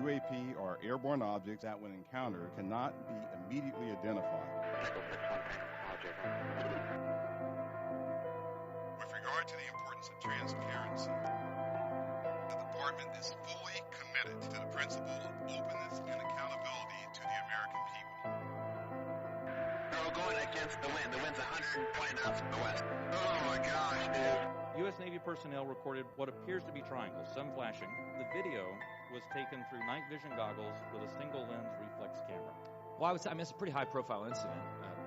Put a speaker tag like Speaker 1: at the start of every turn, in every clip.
Speaker 1: UAP are airborne objects that, when encountered, cannot be immediately identified. With regard to the importance of transparency, the Department is fully committed to the principle of openness and accountability to the American people.
Speaker 2: We're going against the wind. The wind's 120 knots from the west. Oh my gosh, dude.
Speaker 3: U.S. Navy personnel recorded what appears to be triangles, some flashing. The video was taken through night vision goggles with a single lens reflex camera.
Speaker 4: Well, I would say, it's a pretty high-profile incident.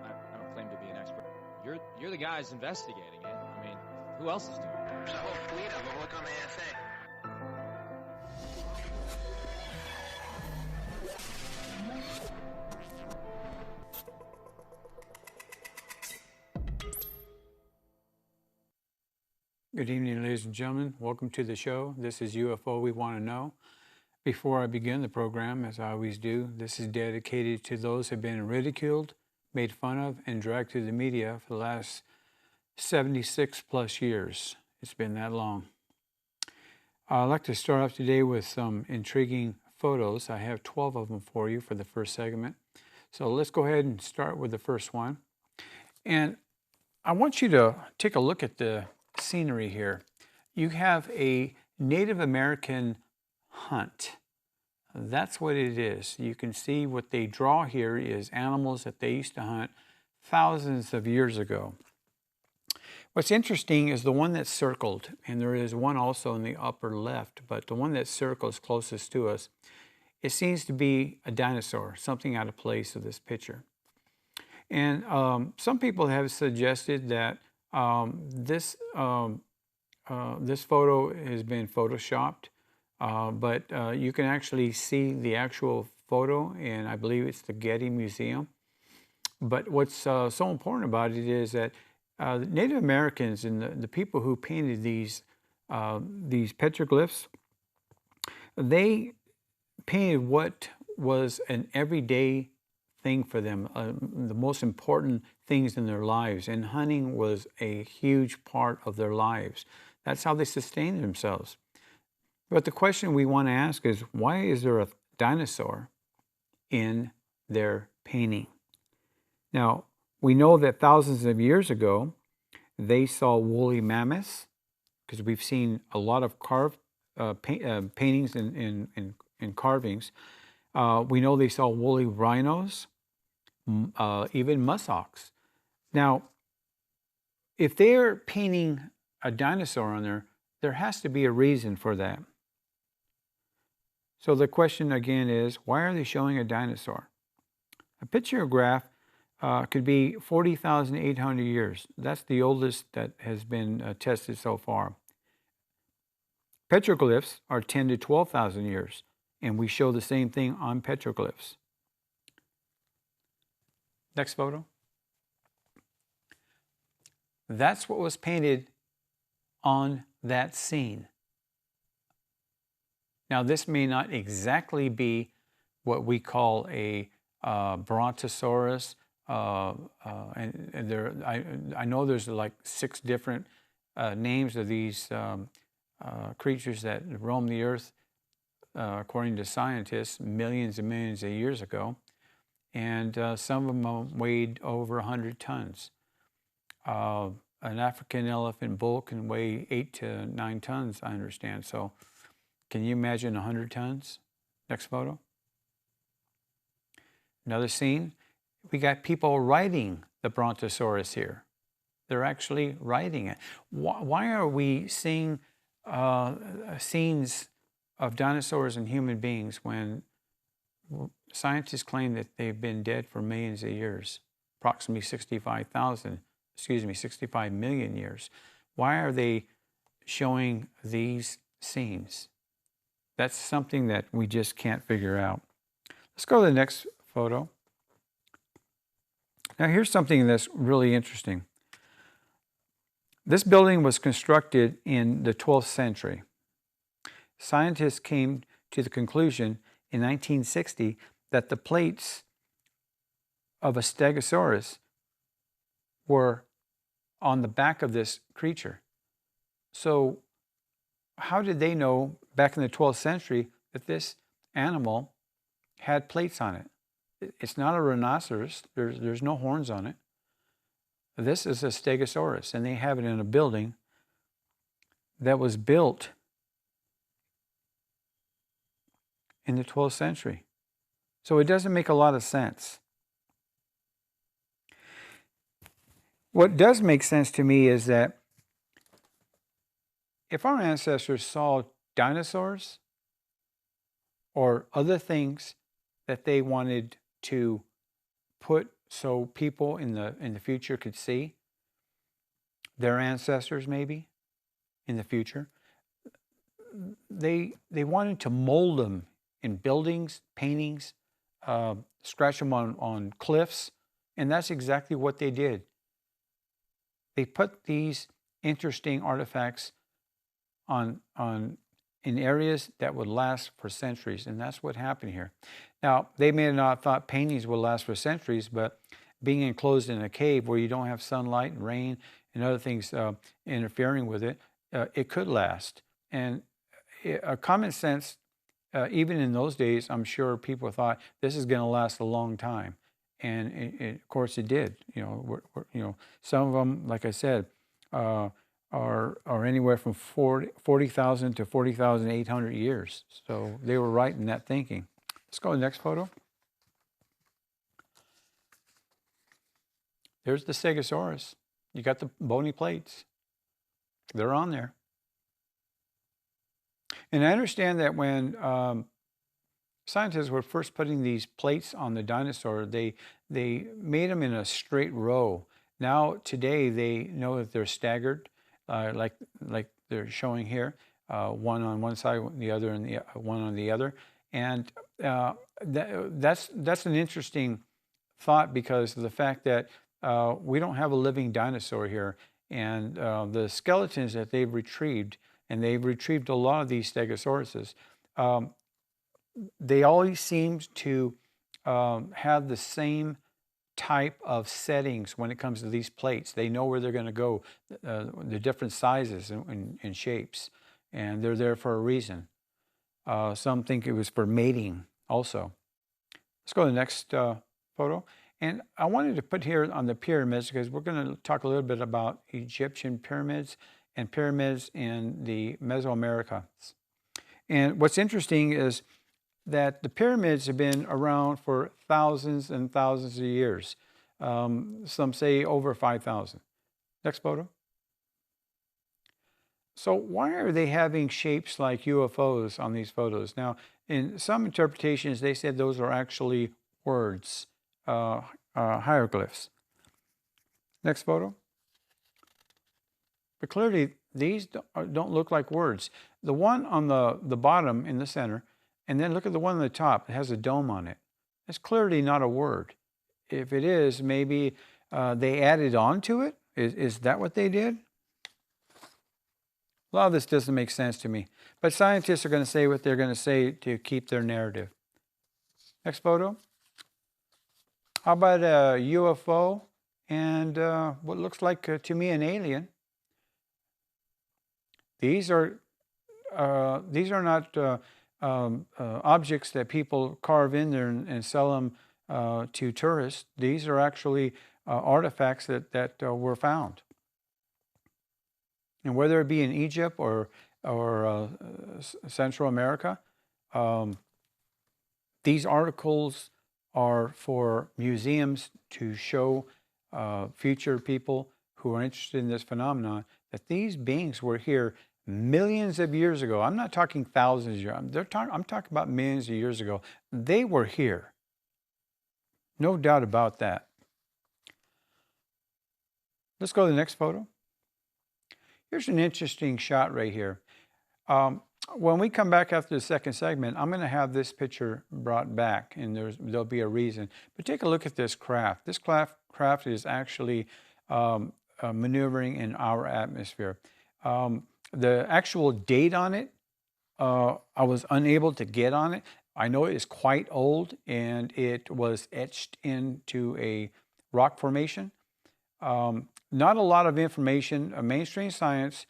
Speaker 4: I don't claim to be an expert. You're the guys investigating it. I mean, who else is doing it?
Speaker 2: There's a whole fleet of them. Look on the ASA.
Speaker 5: Good evening, ladies and gentlemen. Welcome to the show. This is UFO We Want to Know. Before I begin the program, as I always do, this is dedicated to those who have been ridiculed, made fun of, and dragged through the media for the last 76 plus years. It's been that long. I'd like to start off today with some intriguing photos. I have 12 of them for you for the first segment. So let's go ahead and start with the first one. And I want you to take a look at the scenery here. You have a Native American hunt. That's what it is. You can see what they draw here is animals that they used to hunt thousands of years ago. What's interesting is the one that's circled, and there is one also in the upper left, but the one that circles closest to us, it seems to be a dinosaur, something out of place of this picture. And some people have suggested that this photo has been photoshopped, but you can actually see the actual photo, and I believe it's the Getty Museum. But what's so important about it is that Native Americans and the people who painted these petroglyphs, they painted what was an everyday thing for them, the most important things in their lives, and hunting was a huge part of their lives. That's how they sustained themselves. But the question we want to ask is, why is there a dinosaur in their painting? Now, we know that thousands of years ago, they saw woolly mammoths, because we've seen a lot of paintings and carvings. We know they saw woolly rhinos, even muskox. Now, if they're painting a dinosaur on there has to be a reason for that. So the question again is, why are they showing a dinosaur? A pictograph could be 40,800 years. That's the oldest that has been tested so far. Petroglyphs are 10 to 12,000 years, and we show the same thing on petroglyphs. Next photo. That's what was painted on that scene. Now, this may not exactly be what we call a brontosaurus, and there, I know there's like 6 different names of these creatures that roam the earth, according to scientists, millions and millions of years ago. And some of them weighed over 100 tons. An African elephant bull can weigh 8 to 9 tons, I understand. So can you imagine 100 tons? Next photo. Another scene. We got people riding the brontosaurus here. They're actually riding it. Why are we seeing scenes of dinosaurs and human beings when scientists claim that they've been dead for millions of years, approximately 65 million years? Why are they showing these scenes? That's something that we just can't figure out. Let's go to the next photo. Now here's something that's really interesting. This building was constructed in the 12th century. Scientists came to the conclusion in 1960 that the plates of a stegosaurus were on the back of this creature. So how did they know back in the 12th century that this animal had plates on it. It's not a rhinoceros. There's no horns on it. This is a stegosaurus, and they have it in a building that was built in the 12th century. So it doesn't make a lot of sense. What does make sense to me is that if our ancestors saw dinosaurs or other things that they wanted to put so people in the future could see their ancestors, maybe in the future, they wanted to mold them in buildings, paintings, scratch them on cliffs, and that's exactly what they did. They put these interesting artifacts in areas that would last for centuries, and that's what happened here. Now, they may not have thought paintings would last for centuries, but being enclosed in a cave where you don't have sunlight and rain and other things interfering with it, it could last. And a common sense, even in those days, I'm sure people thought this is going to last a long time, and of course it did. Some of them, like I said, are anywhere from 40,000 to 40,800 years. So they were right in that thinking. Let's go to the next photo. There's the stegosaurus. You got the bony plates. They're on there. And I understand that when scientists were first putting these plates on the dinosaur, they made them in a straight row. Now, today, they know that they're staggered, like they're showing here, one on one side, the other, and one on the other. And that's an interesting thought because of the fact that we don't have a living dinosaur here. And the skeletons that they've retrieved, and they've retrieved a lot of these stegosauruses, they always seem to have the same type of settings when it comes to these plates. They know where they're going to go, the different sizes and shapes, and they're there for a reason. Some think it was for mating also. Let's go to the next photo. And I wanted to put here on the pyramids because we're going to talk a little bit about Egyptian pyramids and pyramids in the Mesoamerica. And what's interesting is that the pyramids have been around for thousands and thousands of years. Some say over 5,000. Next photo. So why are they having shapes like UFOs on these photos? Now, in some interpretations, they said those are actually words, hieroglyphs. Next photo. But clearly, these don't look like words. The one on the bottom in the center, and then look at the one on the top. It has a dome on it. It's clearly not a word. If it is, maybe they added on to it. Is that what they did? A lot of this doesn't make sense to me. But scientists are going to say what they're going to say to keep their narrative. Next photo. How about a UFO and what looks like to me an alien? These are not objects that people carve in there and sell them to tourists. These are actually artifacts that were found. And whether it be in Egypt or Central America, these articles are for museums to show future people who are interested in this phenomenon that these beings were here millions of years ago. I'm not talking thousands of years. I'm talking about millions of years ago. They were here. No doubt about that. Let's go to the next photo. Here's an interesting shot right here. When we come back after the second segment, I'm going to have this picture brought back, and there'll be a reason. But take a look at this craft. This craft is actually maneuvering in our atmosphere. The actual date on it, I was unable to get on it. I know it is quite old, and it was etched into a rock formation. Not a lot of information. Mainstream science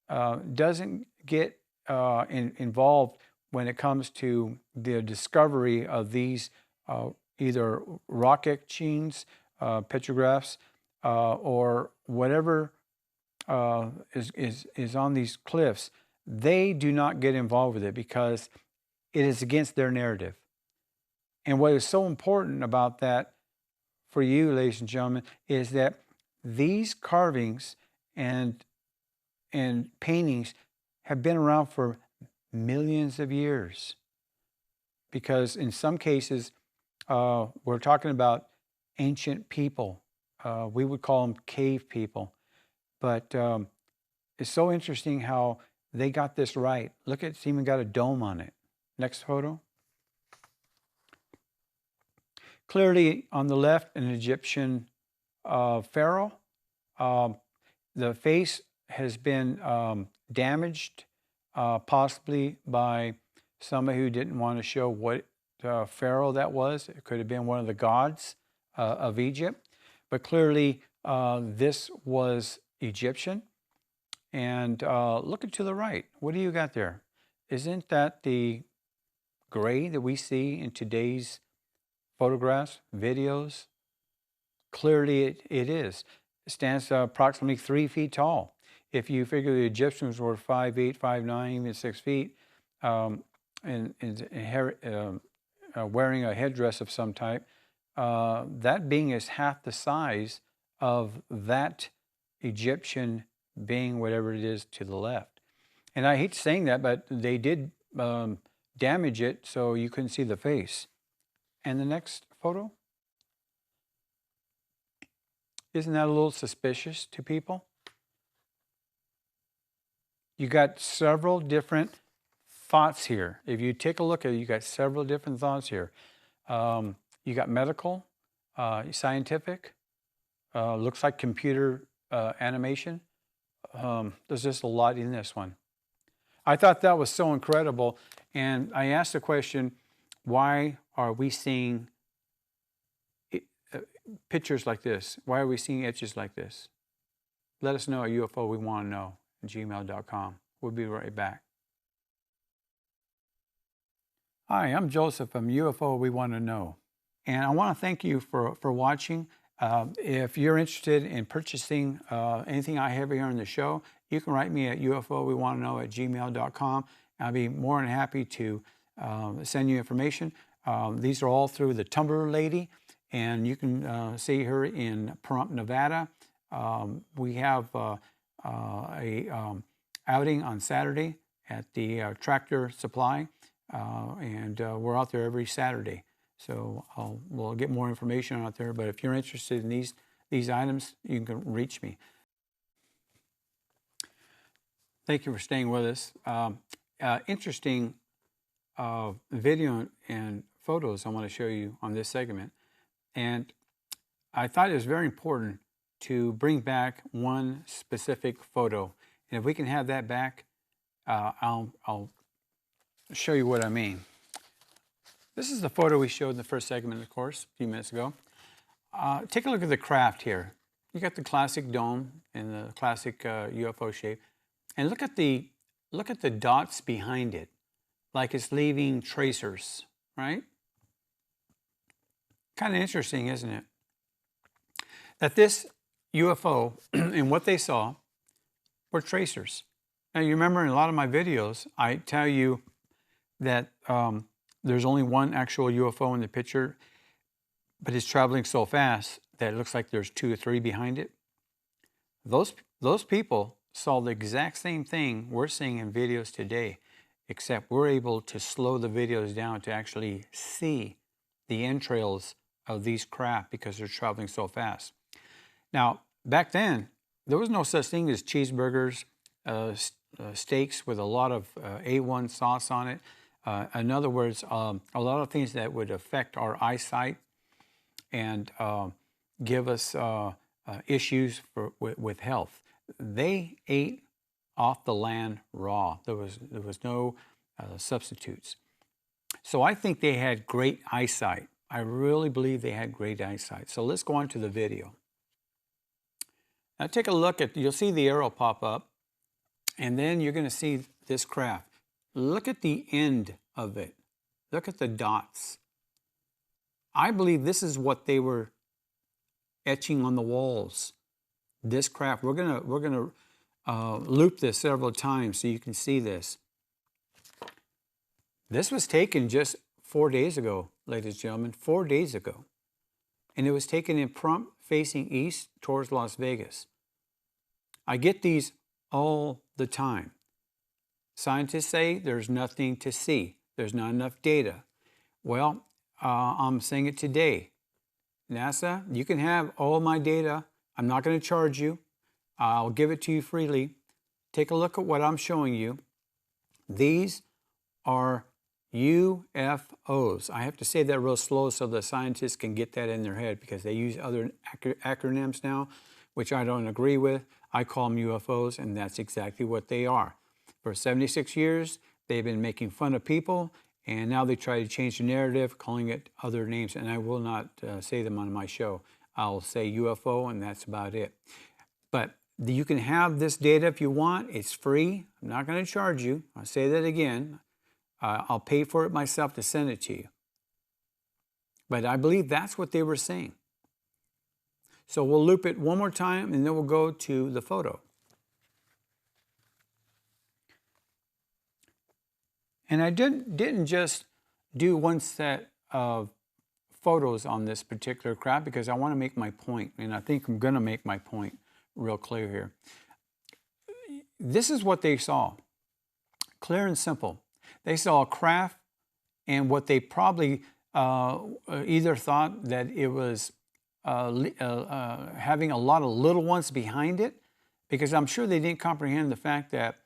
Speaker 5: doesn't get involved when it comes to the discovery of these either rock etchings, petrographs, or whatever is on these cliffs, they do not get involved with it because it is against their narrative. And what is so important about that for you, ladies and gentlemen, is that these carvings and paintings have been around for millions of years. Because in some cases, we're talking about ancient people. We would call them cave people. But it's so interesting how they got this right. Look, it's even got a dome on it. Next photo. Clearly on the left, an Egyptian pharaoh. The face has been damaged, possibly by somebody who didn't want to show what pharaoh that was. It could have been one of the gods of Egypt. But clearly this was Egyptian. And looking to the right, what do you got there? Isn't that the gray that we see in today's photographs, videos? Clearly it is. It stands approximately 3 feet tall. If you figure the Egyptians were 5'8", 5'9", even 6 feet, and wearing a headdress of some type, that being is half the size of that Egyptian being, whatever it is to the left. And I hate saying that, but they did damage it so you couldn't see the face. And the next photo? Isn't that a little suspicious to people? You got several different thoughts here. If you take a look at it, you got several different thoughts here. You got medical, scientific, looks like computer animation. There's just a lot in this one. I thought that was so incredible, and I asked the question, why are we seeing pictures like this? Why are we seeing etches like this? Let us know at UFO We Want to Know at gmail.com. We'll be right back. Hi, I'm Joseph from UFO We Want to Know, and I want to thank you for watching. If you're interested in purchasing anything I have here on the show, you can write me at UFOWeWantToKnow at gmail.com. I'll be more than happy to send you information. These are all through the Tumbler Lady, and you can see her in Pahrump, Nevada. We have a outing on Saturday at the Tractor Supply, and we're out there every Saturday. So we'll get more information out there. But if you're interested in these items, you can reach me. Thank you for staying with us. Interesting video and photos I want to show you on this segment. And I thought it was very important to bring back one specific photo. And if we can have that back, I'll show you what I mean. This is the photo we showed in the first segment, of course, a few minutes ago. Take a look at the craft here. You got the classic dome and the classic UFO shape. And look at the dots behind it, like it's leaving tracers, right? Kind of interesting, isn't it? That this UFO and what they saw were tracers. Now, you remember in a lot of my videos, I tell you that there's only one actual UFO in the picture, but it's traveling so fast that it looks like there's 2 or 3 behind it. Those people saw the exact same thing we're seeing in videos today, except we're able to slow the videos down to actually see the entrails of these craft because they're traveling so fast. Now, back then, there was no such thing as cheeseburgers, steaks with a lot of A1 sauce on it. In other words, a lot of things that would affect our eyesight and give us issues with health. They ate off the land raw. There was no substitutes. So I think they had great eyesight. I really believe they had great eyesight. So let's go on to the video. Now take a look at, you'll see the arrow pop up, and then you're going to see this craft. look at the end of it. Look at the dots. I believe this is what they were etching on the walls. This craft. We're gonna loop this several times so you can see this. This was taken just 4 days ago, ladies and gentlemen, 4 days ago. And it was taken in prompt facing east towards Las Vegas. I get these all the time. Scientists say there's nothing to see. There's not enough data. Well, I'm saying it today. NASA, you can have all my data. I'm not going to charge you. I'll give it to you freely. Take a look at what I'm showing you. These are UFOs. I have to say that real slow so the scientists can get that in their head because they use other acronyms now, which I don't agree with. I call them UFOs, and that's exactly what they are. For 76 years, they've been making fun of people, and now they try to change the narrative, calling it other names, and I will not say them on my show. I'll say UFO, and that's about it. But you can have this data if you want. It's free. I'm not going to charge you. I'll say that again. I'll pay for it myself to send it to you. But I believe that's what they were saying. So we'll loop it one more time, and then we'll go to the photo. And I didn't just do one set of photos on this particular craft because I want to make my point, and I think I'm going to make my point real clear here. This is what they saw, clear and simple. They saw a craft, and what they probably either thought that it was having a lot of little ones behind it, because I'm sure they didn't comprehend the fact that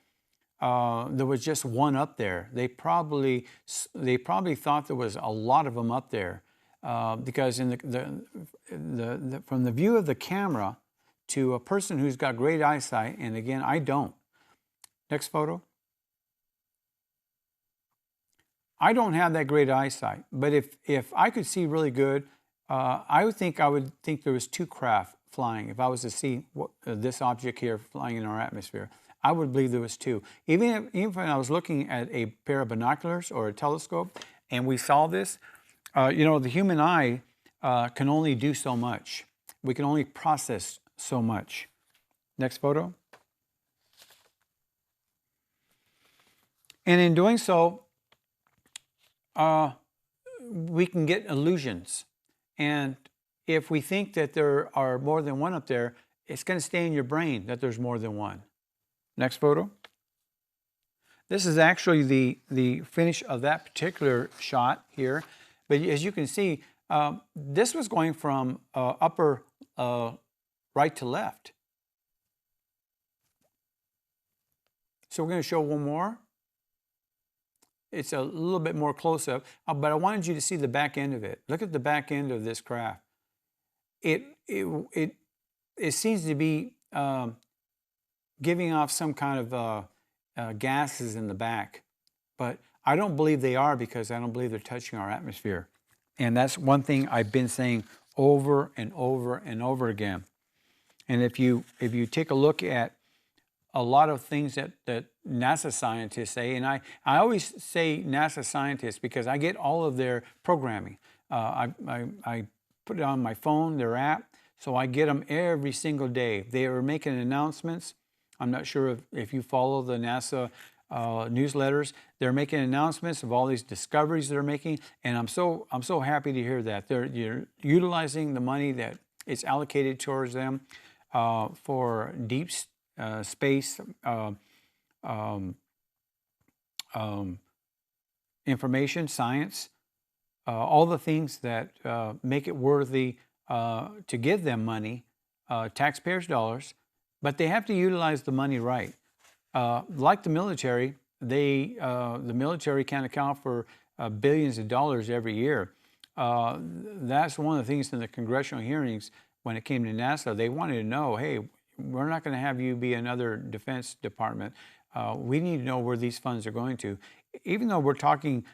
Speaker 5: there was just one up there. They probably thought there was a lot of them up there, because in from the view of the camera to a person who's got great eyesight, and again, I don't. Next photo. I don't have that great eyesight, but if I could see really good, I would think there was two craft flying. If I was to see this object here flying in our atmosphere, I would believe there was two. Even when I was looking at a pair of binoculars or a telescope, and we saw this, the human eye can only do so much. We can only process so much. Next photo. And in doing so, we can get illusions. And if we think that there are more than one up there, it's going to stay in your brain that there's more than one. Next photo. This is actually the finish of that particular shot here. But as you can see, this was going from upper right to left. So we're going to show one more. It's a little bit more close-up, but I wanted you to see the back end of it. Look at the back end of this craft. It seems to be giving off some kind of gases in the back, but I don't believe they are, because I don't believe they're touching our atmosphere. And that's one thing I've been saying over and over and over again. And if you take a look at a lot of things that NASA scientists say, and I always say NASA scientists because I get all of their programming. I put it on my phone, their app, so I get them every single day. They are making announcements. I'm not sure if you follow the NASA newsletters. They're making announcements of all these discoveries they're making, and I'm so happy to hear that. You're utilizing the money that is allocated towards them for deep space information, science, all the things that make it worthy to give them money, taxpayers' dollars, but they have to utilize the money right. Like the military, the military can account for billions of dollars every year. That's one of the things in the congressional hearings when it came to NASA. They wanted to know, hey, we're not going to have you be another Defense Department. We need to know where these funds are going to. Even though we're talking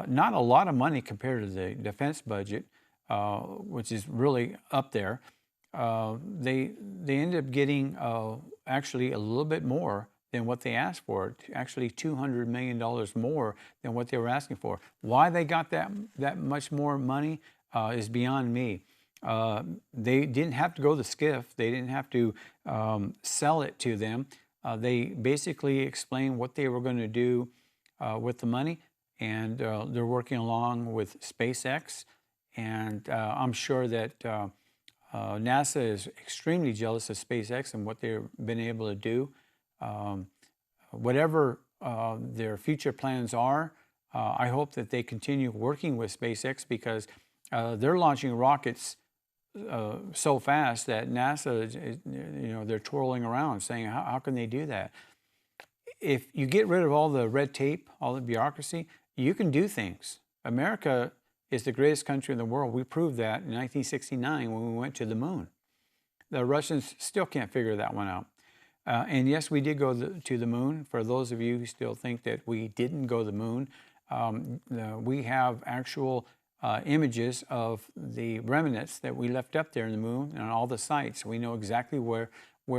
Speaker 5: not a lot of money compared to the defense budget, which is really up there, they ended up getting actually a little bit more than what they asked for, actually $200 million more than what they were asking for. Why they got that much more money is beyond me. They didn't have to go the skiff. They didn't have to sell it to them. They basically explained what they were going to do with the money, and they're working along with SpaceX. And I'm sure that NASA is extremely jealous of SpaceX and what they've been able to do. Whatever their future plans are, I hope that they continue working with SpaceX, because they're launching rockets so fast that NASA, they're twirling around saying, how can they do that? If you get rid of all the red tape, all the bureaucracy, you can do things. America is the greatest country in the world. We proved that in 1969 when we went to the moon. The Russians still can't figure that one out. And yes, we did go to the moon. For those of you who still think that we didn't go to the moon, we have actual images of the remnants that we left up there in the moon and on all the sites. We know exactly where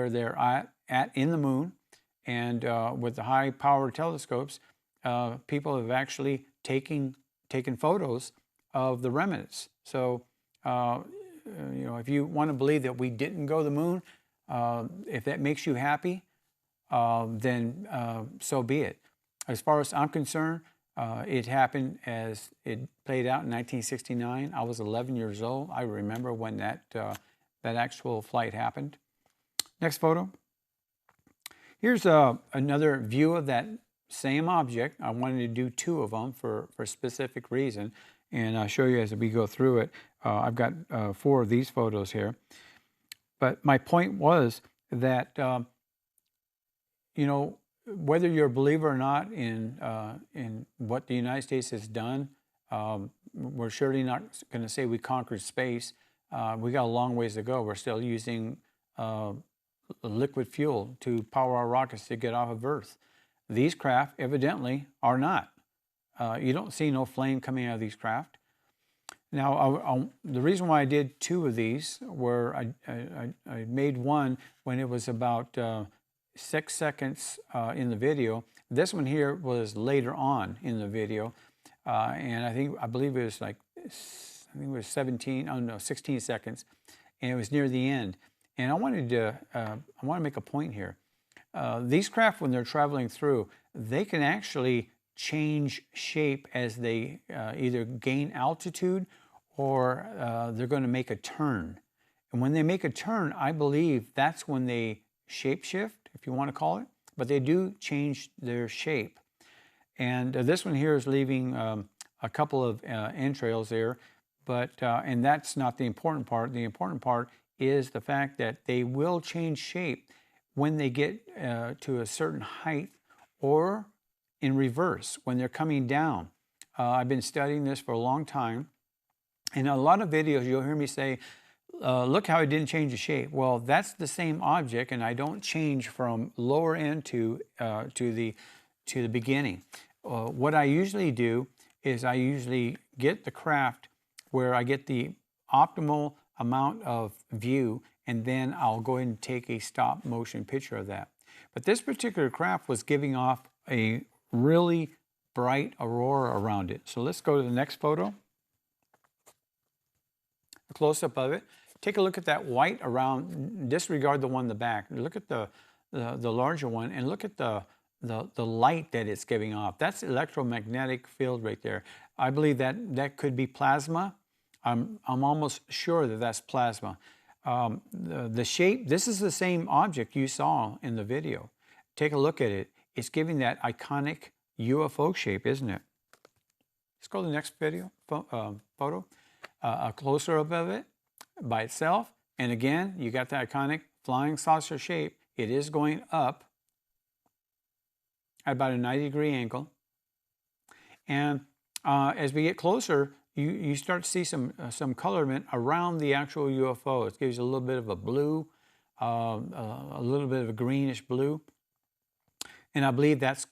Speaker 5: they're at in the moon. And with the high-powered telescopes, people have actually taken photos of the remnants. So, if you want to believe that we didn't go to the moon, if that makes you happy, then so be it. As far as I'm concerned, it happened as it played out in 1969. I was 11 years old. I remember when that actual flight happened. Next photo. Here's another view of that same object. I wanted to do two of them for a specific reason, and I'll show you as we go through it. I've got 4 of these photos here. But my point was that, whether you're a believer or not in what the United States has done, we're surely not going to say we conquered space. We got a long ways to go. We're still using liquid fuel to power our rockets to get off of Earth. These craft evidently are not. You don't see no flame coming out of these craft. Now, the reason why I did 2 of these were I made one when it was about 6 seconds in the video. This one here was later on in the video, and I believe it was like 16 seconds, and it was near the end. And I want to make a point here. These craft, when they're traveling through, they can actually change shape as they either gain altitude or they're going to make a turn. And when they make a turn, I believe that's when they shapeshift, if you want to call it. But they do change their shape. And this one here is leaving a couple of entrails there. But and that's not the important part. The important part is the fact that they will change shape when they get to a certain height, or in reverse, when they're coming down. I've been studying this for a long time. In a lot of videos, you'll hear me say, look how it didn't change the shape. Well, that's the same object, and I don't change from lower end to the beginning. What I usually do is I usually get the craft where I get the optimal amount of view, and then I'll go ahead and take a stop motion picture of that. But this particular craft was giving off a really bright aurora around it. So let's go to the next photo. A close-up of it. Take a look at that white around, disregard the one in the back. Look at the larger one, and look at the light that it's giving off. That's electromagnetic field right there. I believe that could be plasma. I'm almost sure that that's plasma. The shape, this is the same object you saw in the video. Take a look at it. It's giving that iconic UFO shape, isn't it? Let's go to the next photo. A closer-up of it by itself. And again, you got the iconic flying saucer shape. It is going up at about a 90-degree angle. And as we get closer, you start to see some colorment around the actual UFO. It gives you a little bit of a blue, a little bit of a greenish blue. And I believe that's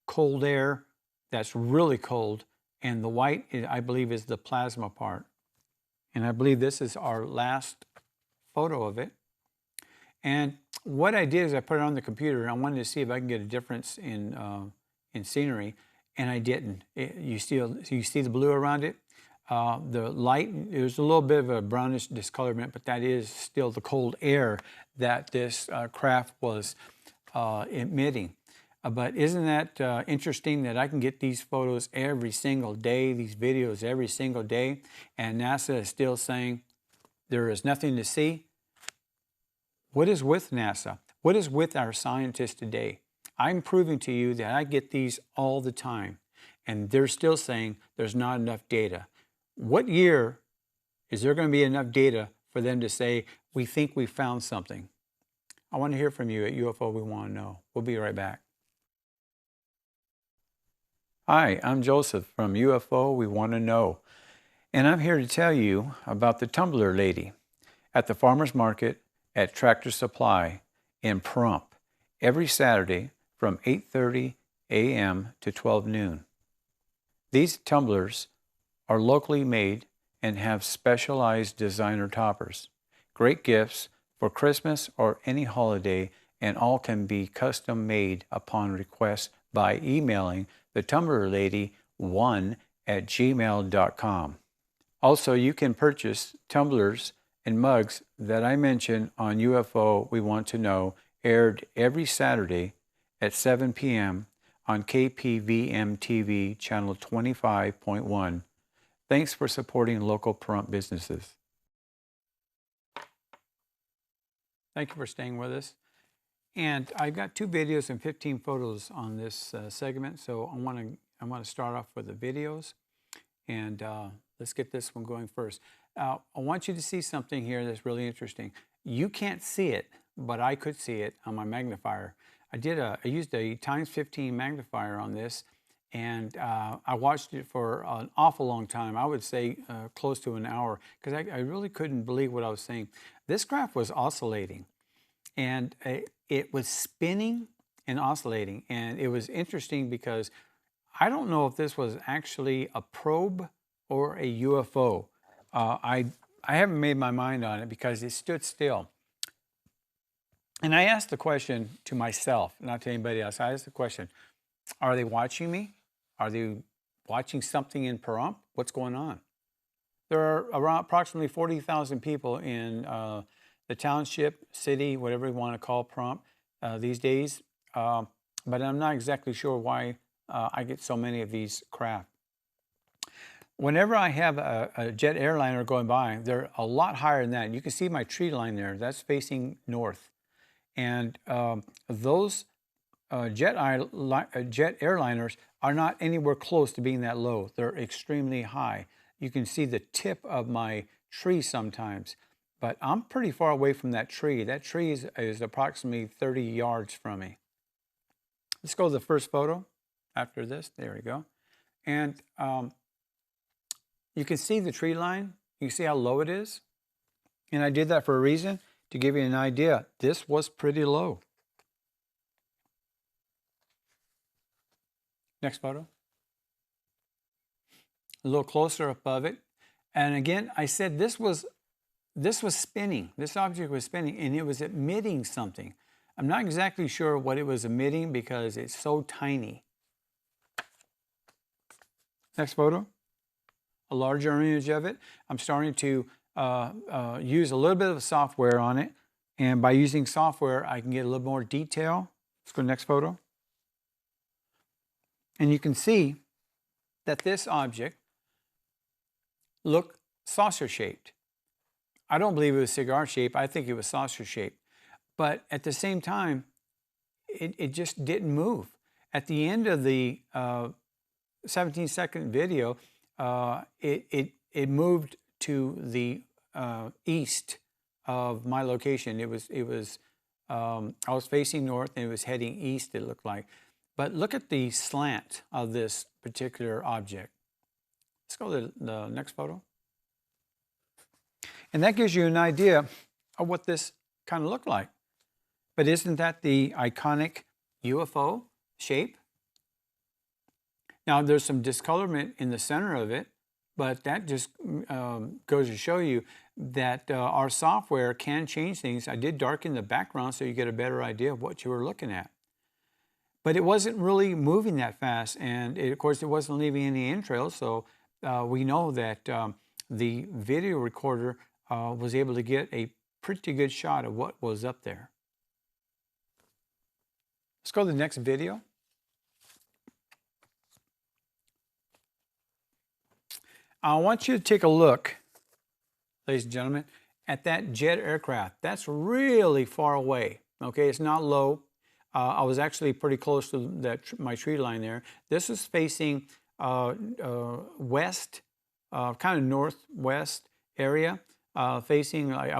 Speaker 5: cold air. That's really cold. And the white, I believe, is the plasma part. And I believe this is our last photo of it. And what I did is I put it on the computer, and I wanted to see if I can get a difference in scenery, and I didn't. You see the blue around it? The light, there's a little bit of a brownish discolorment, but that is still the cold air that this craft was emitting. But isn't that interesting that I can get these photos every single day, these videos every single day, and NASA is still saying there is nothing to see? What is with NASA? What is with our scientists today? I'm proving to you that I get these all the time, and they're still saying there's not enough data. What year is there going to be enough data for them to say, we think we found something? I want to hear from you at UFO We Want to Know. We'll be right back. Hi, I'm Joseph from UFO We Want to Know, and I'm here to tell you about the tumbler lady at the farmer's market at Tractor Supply in Pahrump every Saturday from 8:30 a.m. to 12 noon. These tumblers are locally made and have specialized designer toppers. Great gifts for Christmas or any holiday, and all can be custom made upon request by emailing the tumblerlady1@gmail.com. Also, you can purchase tumblers and mugs that I mentioned on UFO We Want to Know, aired every Saturday at 7 p.m. on KPVM TV channel 25.1. Thanks for supporting local Pahrump businesses. Thank you for staying with us. And I've got 2 videos and 15 photos on this segment, so I want to start off with the videos, and let's get this one going first. I want you to see something here that's really interesting. You can't see it, but I could see it on my magnifier. I used a ×15 magnifier on this, and I watched it for an awful long time. I would say close to an hour, because I really couldn't believe what I was seeing. This craft was oscillating, and it was spinning and oscillating, and it was interesting because I don't know if this was actually a probe or a UFO. I haven't made my mind on it because it stood still. And I asked the question to myself, not to anybody else. I asked the question, are they watching me? Are they watching something in Pahrump? What's going on? There are around approximately 40,000 people in the township, city, whatever you want to call Pahrump these days. But I'm not exactly sure why I get so many of these craft. Whenever I have a jet airliner going by, they're a lot higher than that. You can see my tree line there. That's facing north. And those jet airliners are not anywhere close to being that low. They're extremely high. You can see the tip of my tree sometimes. But I'm pretty far away from that tree. That tree is approximately 30 yards from me. Let's go to the first photo after this. There we go. And you can see the tree line. You can see how low it is. And I did that for a reason, to give you an idea. This was pretty low. Next photo. A little closer above it. And again, I said this was spinning. This object was spinning, and it was emitting something. I'm not exactly sure what it was emitting because it's so tiny. Next photo. A larger image of it. I'm starting to use a little bit of software on it, and by using software, I can get a little more detail. Let's go to the next photo. And you can see that this object looked saucer-shaped. I don't believe it was cigar-shaped. I think it was saucer-shaped. But at the same time, it just didn't move. At the end of the 17-second video, it moved to the east of my location. I was facing north, and it was heading east, it looked like. But look at the slant of this particular object. Let's go to the next photo. And that gives you an idea of what this kind of looked like. But isn't that the iconic UFO shape? Now, there's some discolorment in the center of it, but that just goes to show you that our software can change things. I did darken the background so you get a better idea of what you were looking at. But it wasn't really moving that fast, and of course it wasn't leaving any entrails, so we know that the video recorder was able to get a pretty good shot of what was up there. Let's go to the next video. I want you to take a look, ladies and gentlemen, at that jet aircraft. That's really far away, okay? It's not low. I was actually pretty close to my tree line there. This is facing west, kind of northwest area. I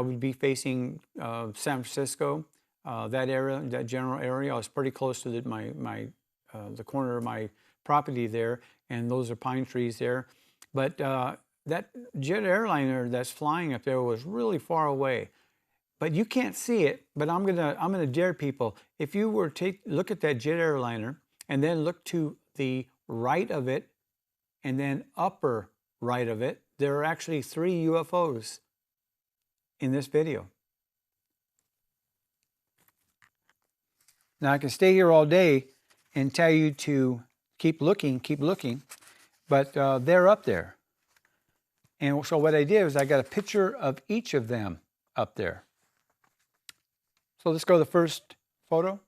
Speaker 5: would be facing San Francisco, that area, that general area. I was pretty close to the corner of my property there, and those are pine trees there. But that jet airliner that's flying up there was really far away. But you can't see it, but I'm gonna dare people. If you were to look at that jet airliner and then look to the right of it and then upper right of it, there are actually 3 UFOs in this video. Now I can stay here all day and tell you to keep looking, but they're up there. And so what I did was I got a picture of each of them up there. So let's go to the first photo.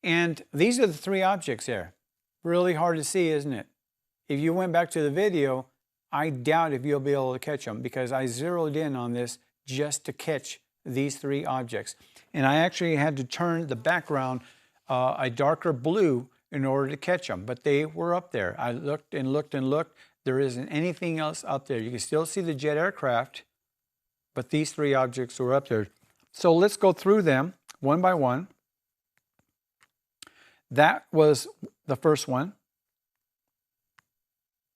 Speaker 5: And these are the 3 objects there. Really hard to see, isn't it? If you went back to the video, I doubt if you'll be able to catch them, because I zeroed in on this just to catch these 3 objects. And I actually had to turn the background a darker blue in order to catch them, but they were up there. I looked and looked and looked. There isn't anything else up there. You can still see the jet aircraft, but these 3 objects were up there. So let's go through them one by one. That was the first one.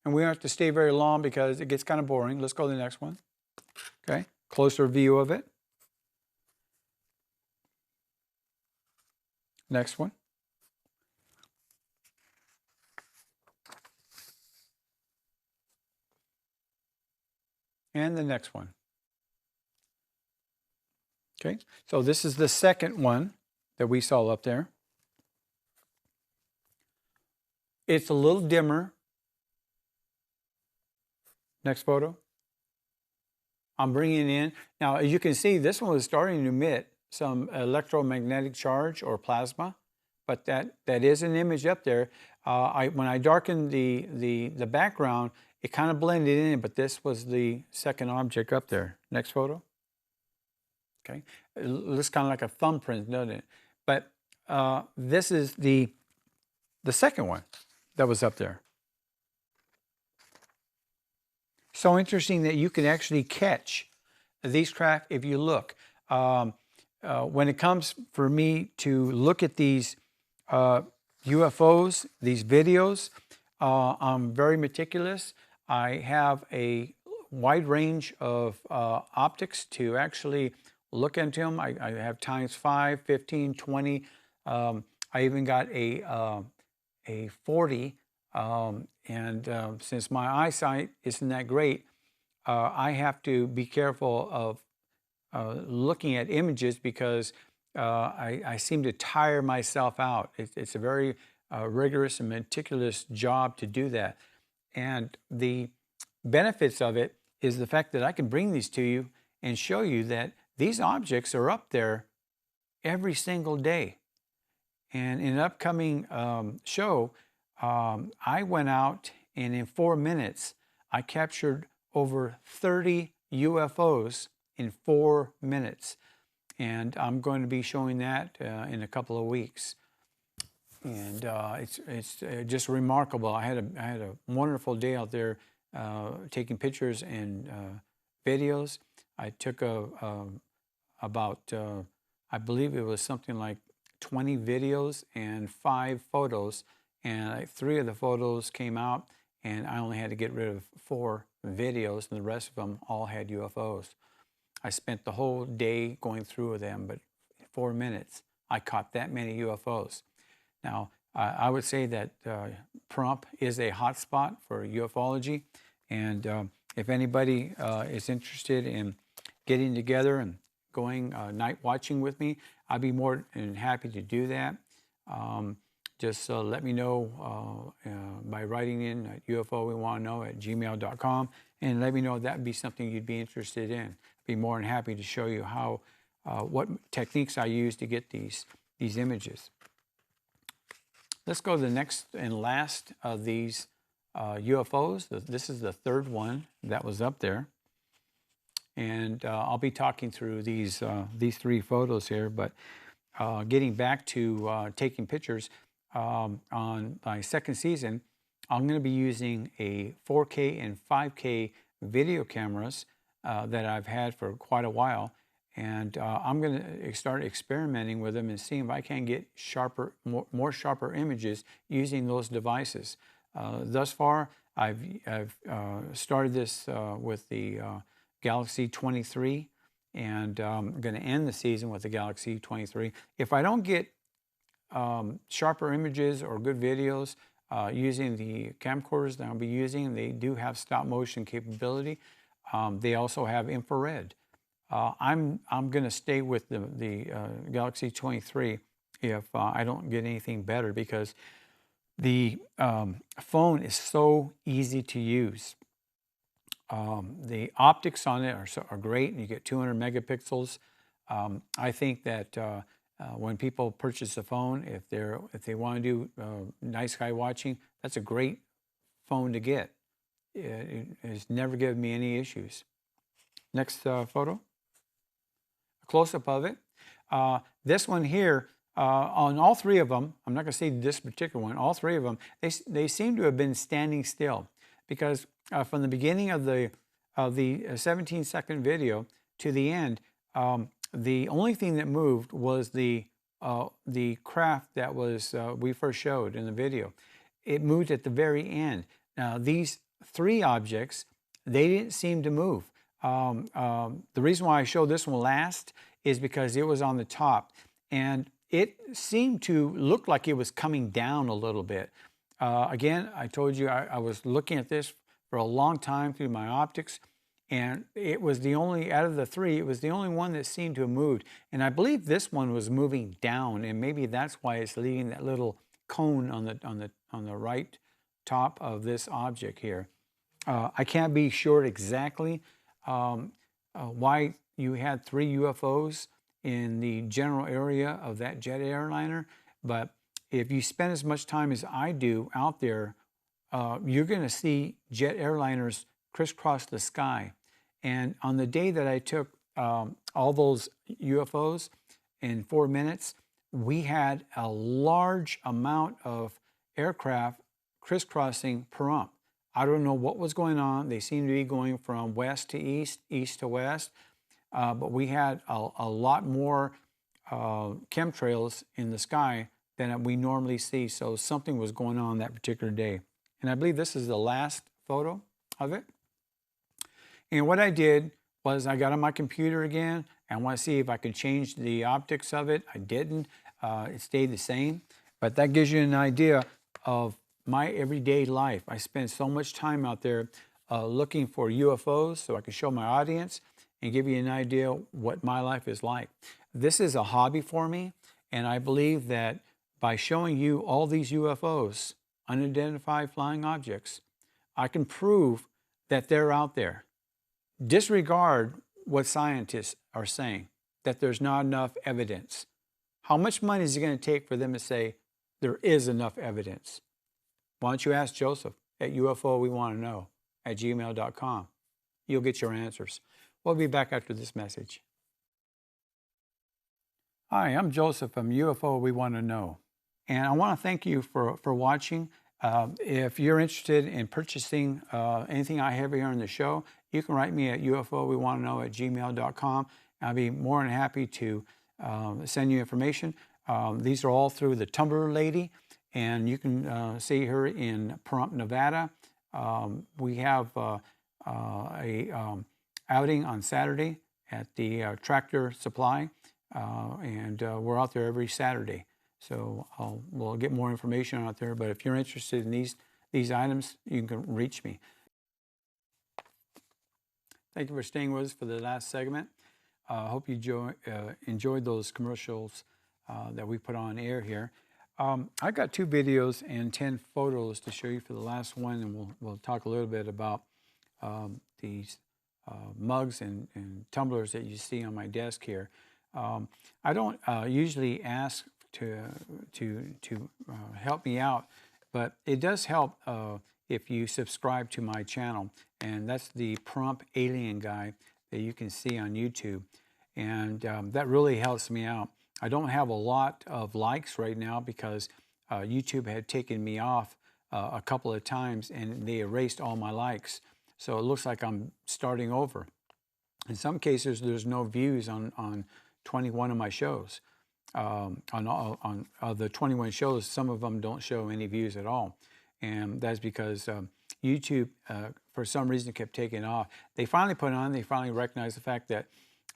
Speaker 5: And we don't have to stay very long because it gets kind of boring. Let's go to the next one. Okay, closer view of it. Next one. And the next one. Okay, so this is the second one that we saw up there. It's a little dimmer. Next photo. I'm bringing it in. Now, as you can see, this one was starting to emit some electromagnetic charge or plasma, but that is an image up there. When I darkened the background, it kind of blended in, but this was the second object up there. Next photo. Okay, it looks kind of like a thumbprint, doesn't it? But this is the second one that was up there. So interesting that you can actually catch these craft if you look. When it comes for me to look at these UFOs, these videos, I'm very meticulous. I have a wide range of optics to actually look into them. I have times 5, 15, 20. I even got a 40. Since my eyesight isn't that great, I have to be careful of looking at images because I seem to tire myself out. It's a very rigorous and meticulous job to do that. And the benefits of it is the fact that I can bring these to you and show you that these objects are up there every single day. And in an upcoming show, I went out and in 4 minutes, I captured over 30 UFOs in 4 minutes. And I'm going to be showing that in a couple of weeks. And it's just remarkable. I had a wonderful day out there taking pictures and videos. I took about I believe it was something like 20 videos and 5 photos, and 3 of the photos came out, and I only had to get rid of 4 videos, and the rest of them all had UFOs. I spent the whole day going through them, but in 4 minutes I caught that many UFOs. Now, I would say that Pahrump is a hotspot for ufology, and if anybody is interested in getting together and going night watching with me, I'd be more than happy to do that. Just let me know by writing in at UFOWeWantToKnow@gmail.com, and let me know if that'd be something you'd be interested in. I'd be more than happy to show you how what techniques I use to get these images. Let's go to the next and last of these UFOs. This is the third one that was up there, and I'll be talking through these 3 photos here. But getting back to taking pictures, on my second season, I'm going to be using a 4K and 5K video cameras that I've had for quite a while, and I'm going to start experimenting with them and seeing if I can get sharper, more sharper images using those devices. Thus far, I've started this with the Galaxy 23, and I'm going to end the season with the Galaxy 23. If I don't get sharper images or good videos using the camcorders that I'll be using, they do have stop motion capability. They also have infrared. I'm going to stay with the Galaxy 23 if I don't get anything better, because the phone is so easy to use. The optics on it are great, and you get 200 megapixels. I think that when people purchase a phone, if they want to do night sky watching, that's a great phone to get. It has never given me any issues. Next photo. A close-up of it. This one here, on all 3 of them, I'm not going to say this particular one, all 3 of them, they seem to have been standing still, because from the beginning of the 17-second video to the end, the only thing that moved was the craft that was we first showed in the video. It moved at the very end. Now these 3 objects, they didn't seem to move. The reason why I showed this one last is because it was on the top, and it seemed to look like it was coming down a little bit. Again, I told you I was looking at this for a long time through my optics, and it was the only, out of the 3, it was the only one that seemed to have moved. And I believe this one was moving down, and maybe that's why it's leaving that little cone on the right top of this object here. I can't be sure exactly why you had 3 UFOs in the general area of that jet airliner, but if you spend as much time as I do out there, you're going to see jet airliners crisscross the sky. And on the day that I took all those UFOs in 4 minutes, we had a large amount of aircraft crisscrossing Pahrump. I don't know what was going on. They seemed to be going from west to east, east to west, but we had a lot more chemtrails in the sky than we normally see. So something was going on that particular day. And I believe this is the last photo of it. And what I did was I got on my computer again, and I want to see if I could change the optics of it. I didn't. It stayed the same. But that gives you an idea of my everyday life. I spend so much time out there looking for UFOs so I can show my audience and give you an idea what my life is like. This is a hobby for me, and I believe that by showing you all these UFOs, unidentified flying objects, I can prove that they're out there. Disregard what scientists are saying, that there's not enough evidence. How much money is it going to take for them to say there is enough evidence? Why don't you ask Joseph at UFOWeWantToKnow@gmail.com. You'll get your answers. We'll be back after this message. Hi, I'm Joseph from UFO We Want to Know. And I want to thank you for watching. If you're interested in purchasing anything I have here on the show, you can write me at UFOWeWantToKnow@gmail.com. I'll be more than happy to send you information. These are all through the Tumbler Lady, and you can see her in Pahrump, Nevada. We have a outing on Saturday at the Tractor Supply, and we're out there every Saturday. So we'll get more information out there. But if you're interested in these items, you can reach me. Thank you for staying with us for the last segment. I hope you enjoyed those commercials that we put on air here. I got 2 videos and 10 photos to show you for the last one, and we'll talk a little bit about these mugs and tumblers that you see on my desk here. I don't usually ask to help me out, but it does help if you subscribe to my channel, and that's the Prompt Alien Guy that you can see on YouTube, and that really helps me out. I don't have a lot of likes right now because YouTube had taken me off a couple of times and they erased all my likes. So it looks like I'm starting over. In some cases, there's no views on 21 of my shows. On the 21 shows, some of them don't show any views at all. And that's because YouTube, for some reason, kept taking off. They finally recognized the fact that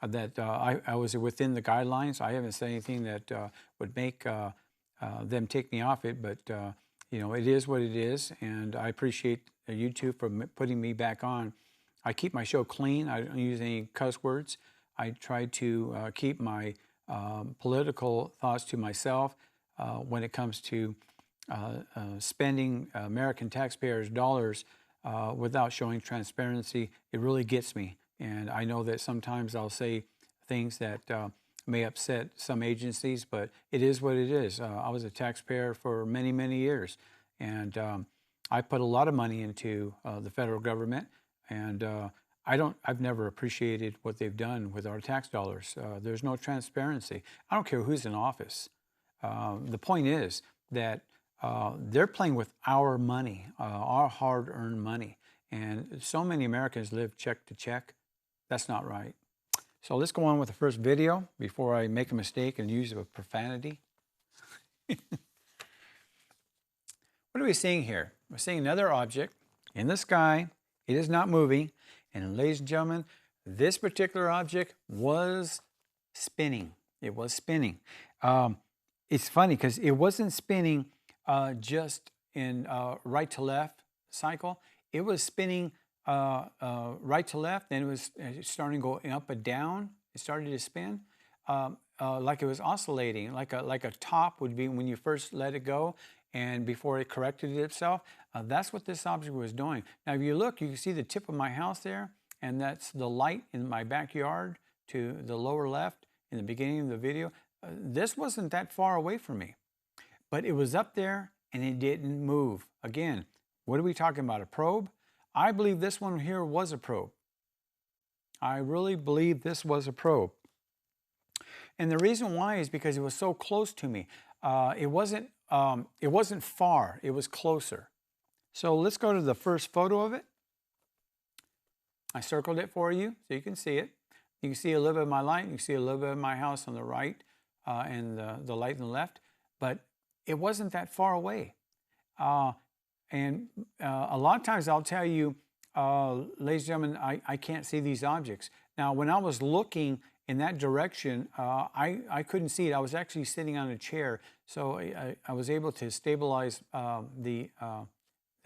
Speaker 5: I was within the guidelines. I haven't said anything that would make them take me off it, but you know, it is what it is, and I appreciate YouTube for putting me back on. I keep my show clean. I don't use any cuss words. I try to keep my political thoughts to myself when it comes to spending American taxpayers' dollars without showing transparency. It really gets me. And I know that sometimes I'll say things that may upset some agencies, but it is what it is. I was a taxpayer for many, many years. And I put a lot of money into the federal government. And I've never appreciated what they've done with our tax dollars. There's no transparency. I don't care who's in office. The point is that they're playing with our money, our hard-earned money. And so many Americans live check to check. That's not right. So let's go on with the first video before I make a mistake and use a profanity. What are we seeing here? We're seeing another object in the sky. It is not moving. And ladies and gentlemen, this particular object was spinning. It was spinning. It's funny because it wasn't spinning just in right to left cycle. It was spinning right to left, then it was starting to go up and down. It started to spin like it was oscillating, like a top would be when you first let it go and before it corrected itself. That's what this object was doing. Now, if you look, you can see the tip of my house there, and that's the light in my backyard to the lower left in the beginning of the video. This wasn't that far away from me, but it was up there and it didn't move. Again, what are we talking about? A probe? I believe this one here was a probe. I really believe this was a probe. And the reason why is because it was so close to me. It wasn't far, it was closer. So let's go to the first photo of it. I circled it for you so you can see it. You can see a little bit of my light, you can see a little bit of my house on the right and the light on the left, but it wasn't that far away. And a lot of times I'll tell you, ladies and gentlemen, I can't see these objects. Now, when I was looking in that direction, I couldn't see it. I was actually sitting on a chair, so I was able to stabilize the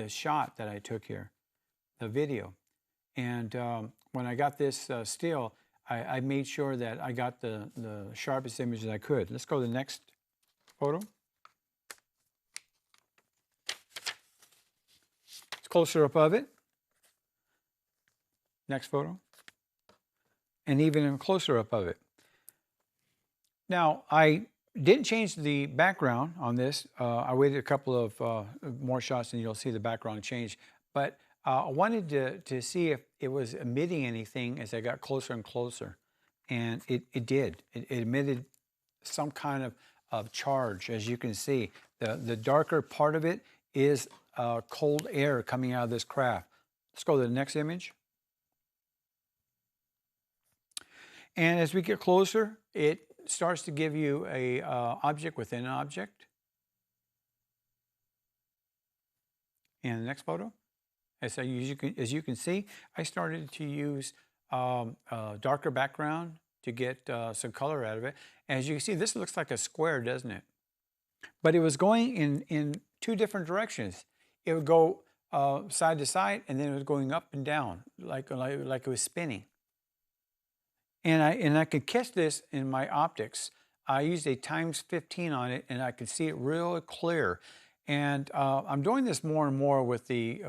Speaker 5: shot that I took here, the video. And when I got this still, I made sure that I got the sharpest image that I could. Let's go to the next photo. Closer up of it. Next photo. And even closer up of it. Now, I didn't change the background on this. I waited a couple of more shots and you'll see the background change. But I wanted to see if it was emitting anything as I got closer and closer. And it did. It emitted some kind of charge, as you can see. The darker part of it is cold air coming out of this craft. Let's go to the next image. And as we get closer, it starts to give you a object within an object. And the next photo, as you can see, I started to use a darker background to get some color out of it. As you can see, this looks like a square, doesn't it? But it was going in 2 different directions. It would go side to side, and then it was going up and down like it was spinning. And I could catch this in my optics. I used a ×15 on it, and I could see it real clear. And I'm doing this more and more with the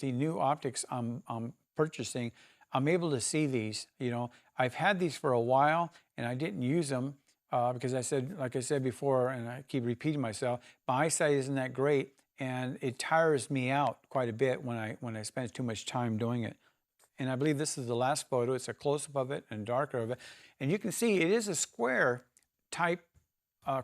Speaker 5: new optics I'm purchasing. I'm able to see these. You know, I've had these for a while, and I didn't use them because like I said before, and I keep repeating myself, my eyesight isn't that great, and it tires me out quite a bit when I spend too much time doing it. And I believe this is the last photo. It's a close-up of it and darker of it. And you can see it is a square type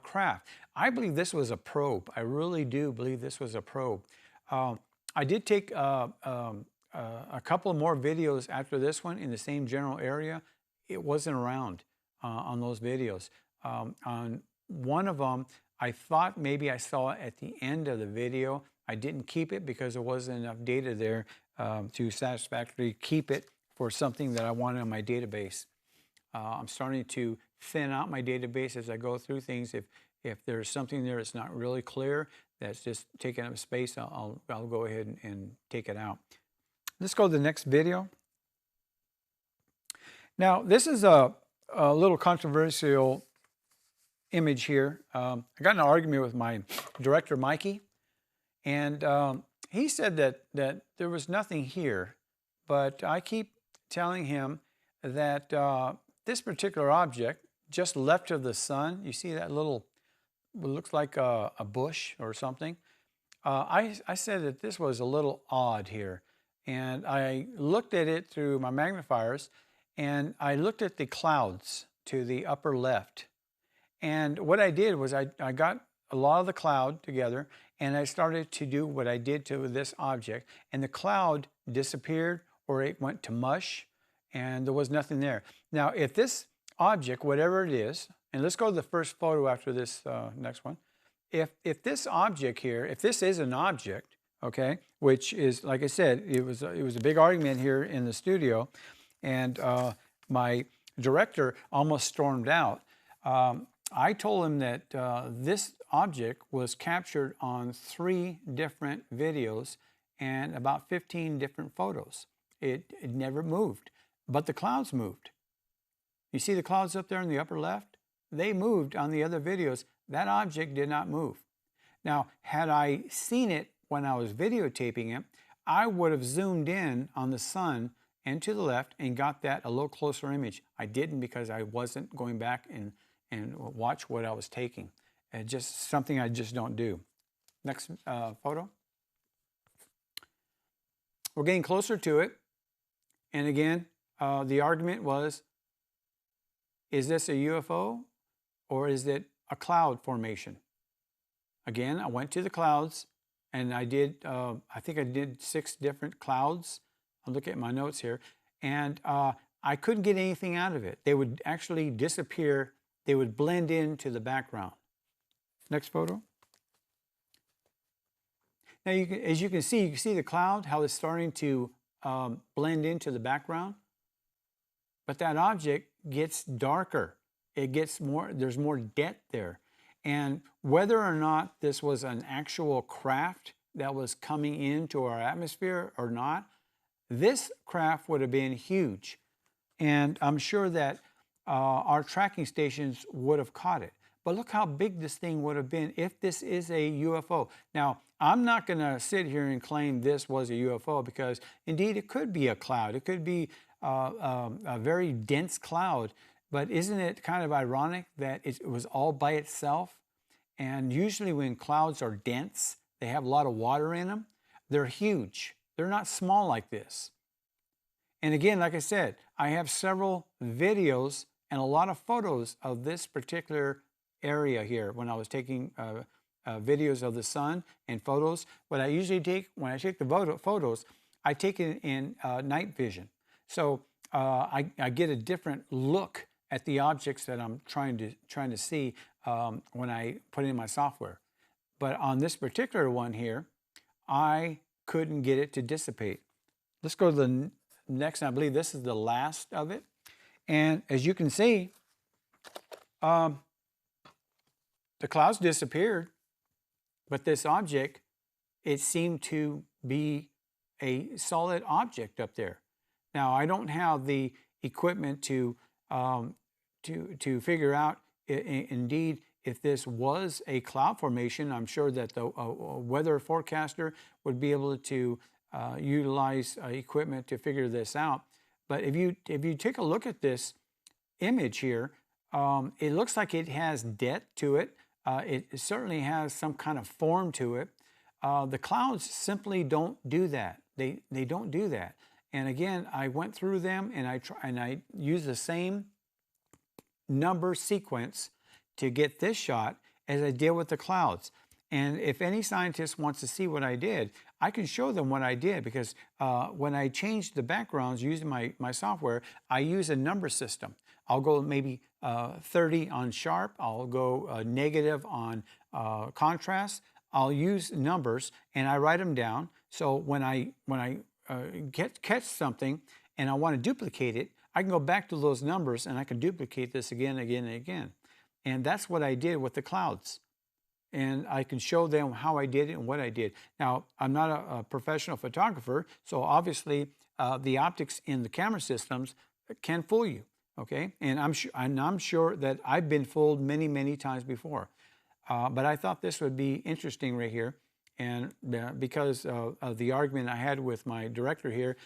Speaker 5: craft. I believe this was a probe. I really do believe this was a probe. I did take a couple more videos after this one in the same general area. It wasn't around on those videos. On one of them, I thought maybe I saw it at the end of the video. I didn't keep it because there wasn't enough data there to satisfactorily keep it for something that I wanted on my database. I'm starting to thin out my database as I go through things. If there's something there that's not really clear, that's just taking up space, I'll go ahead and take it out. Let's go to the next video. Now, this is a little controversial image here. I got in an argument with my director, Mikey, and he said that there was nothing here, but I keep telling him that this particular object just left of the sun, you see that little, it looks like a bush or something. I said that this was a little odd here, and I looked at it through my magnifiers, and I looked at the clouds to the upper left. And what I did was I got a lot of the cloud together, and I started to do what I did to this object, and the cloud disappeared, or it went to mush, and there was nothing there. Now, if this object, whatever it is, and let's go to the first photo after this next one. If this object here, if this is an object, okay, which is, like I said, it was a big argument here in the studio, and my director almost stormed out. I told him that this object was captured on 3 different videos and about 15 different photos. It never moved, but the clouds moved. You see the clouds up there in the upper left? They moved on the other videos. That object did not move. Now, had I seen it when I was videotaping it, I would have zoomed in on the sun and to the left and got that a little closer image. I didn't because I wasn't going back and watch what I was taking. It's just something I just don't do. Next photo. We're getting closer to it. And again, the argument was, is this a UFO or is it a cloud formation? Again, I went to the clouds and I did, I think I did 6 different clouds. I'll look at my notes here. And I couldn't get anything out of it. They would actually disappear. They would blend into the background. Next photo. Now, as you can see the cloud, how it's starting to blend into the background. But that object gets darker. It gets more, there's more depth there. And whether or not this was an actual craft that was coming into our atmosphere or not, this craft would have been huge. And I'm sure that our tracking stations would have caught it. But look how big this thing would have been if this is a UFO. Now, I'm not going to sit here and claim this was a UFO because indeed it could be a cloud. It could be a very dense cloud. But isn't it kind of ironic that it was all by itself? And usually when clouds are dense, they have a lot of water in them, they're huge. They're not small like this. And again, like I said, I have several videos and a lot of photos of this particular area here when I was taking videos of the sun and photos. What I usually take, when I take the photos, I take it in night vision. So I get a different look at the objects that I'm trying to see when I put in my software. But on this particular one here, I couldn't get it to dissipate. Let's go to the next, and I believe this is the last of it. And as you can see, the clouds disappeared, but this object it seemed to be a solid object up there. Now, I don't have the equipment to figure out indeed if this was a cloud formation. I'm sure that the weather forecaster would be able to utilize equipment to figure this out. But if you take a look at this image here, it looks like it has depth to it. It certainly has some kind of form to it. The clouds simply don't do that. They don't do that. And again, I went through them and I used the same number sequence to get this shot as I did with the clouds. And if any scientist wants to see what I did, I can show them what I did, because when I changed the backgrounds using my software, I use a number system. I'll go maybe 30 on sharp. I'll go negative on contrast. I'll use numbers and I write them down. So when I catch something and I want to duplicate it, I can go back to those numbers and I can duplicate this again, again, and again. And that's what I did with the clouds. And I can show them how I did it and what I did. Now, I'm not a professional photographer, so obviously the optics in the camera systems can fool you, okay? And I'm sure that I've been fooled many, many times before. But I thought this would be interesting right here. And because of the argument I had with my director here,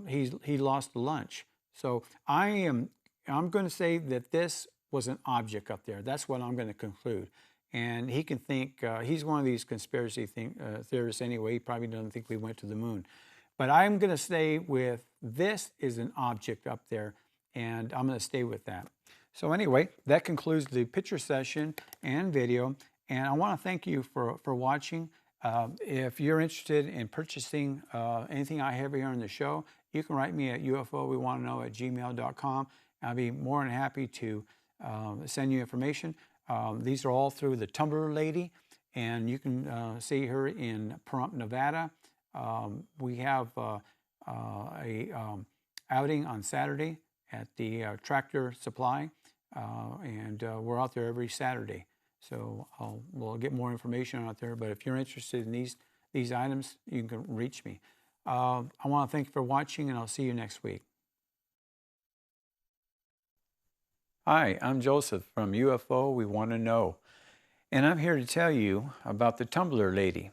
Speaker 5: he lost the lunch. So I'm going to say that this was an object up there. That's what I'm going to conclude. And he can think, he's one of these conspiracy theorists anyway. He probably doesn't think we went to the moon. But I'm going to stay with this is an object up there, and I'm going to stay with that. So anyway, that concludes the picture session and video. And I want to thank you for watching. If you're interested in purchasing anything I have here on the show, you can write me at UFOWeWantToKnow@gmail.com. I'll be more than happy to send you information. These are all through the Tumbler Lady, and you can see her in Pahrump, Nevada. We have a outing on Saturday at the Tractor Supply, and we're out there every Saturday. So we'll get more information out there. But if you're interested in these items, you can reach me. I want to thank you for watching, and I'll see you next week. Hi, I'm Joseph from UFO We Want to Know, and I'm here to tell you about the Tumbler Lady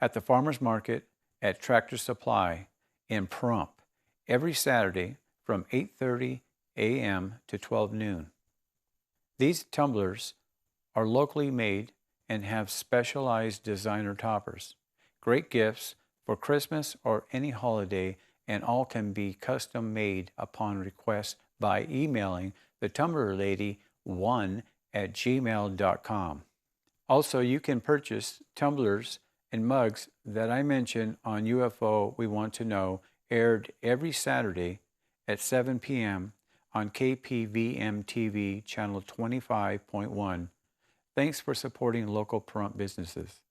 Speaker 5: at the Farmers Market at Tractor Supply in Pahrump every Saturday from 8:30 a.m. to 12 noon. These tumblers are locally made and have specialized designer toppers. Great gifts for Christmas or any holiday, and all can be custom made upon request by emailing the Tumbler Lady 1@gmail.com. Also, you can purchase tumblers and mugs that I mentioned on UFO We Want to Know, aired every Saturday at 7 p.m. on KPVM TV channel 25.1. Thanks for supporting local Pahrump businesses.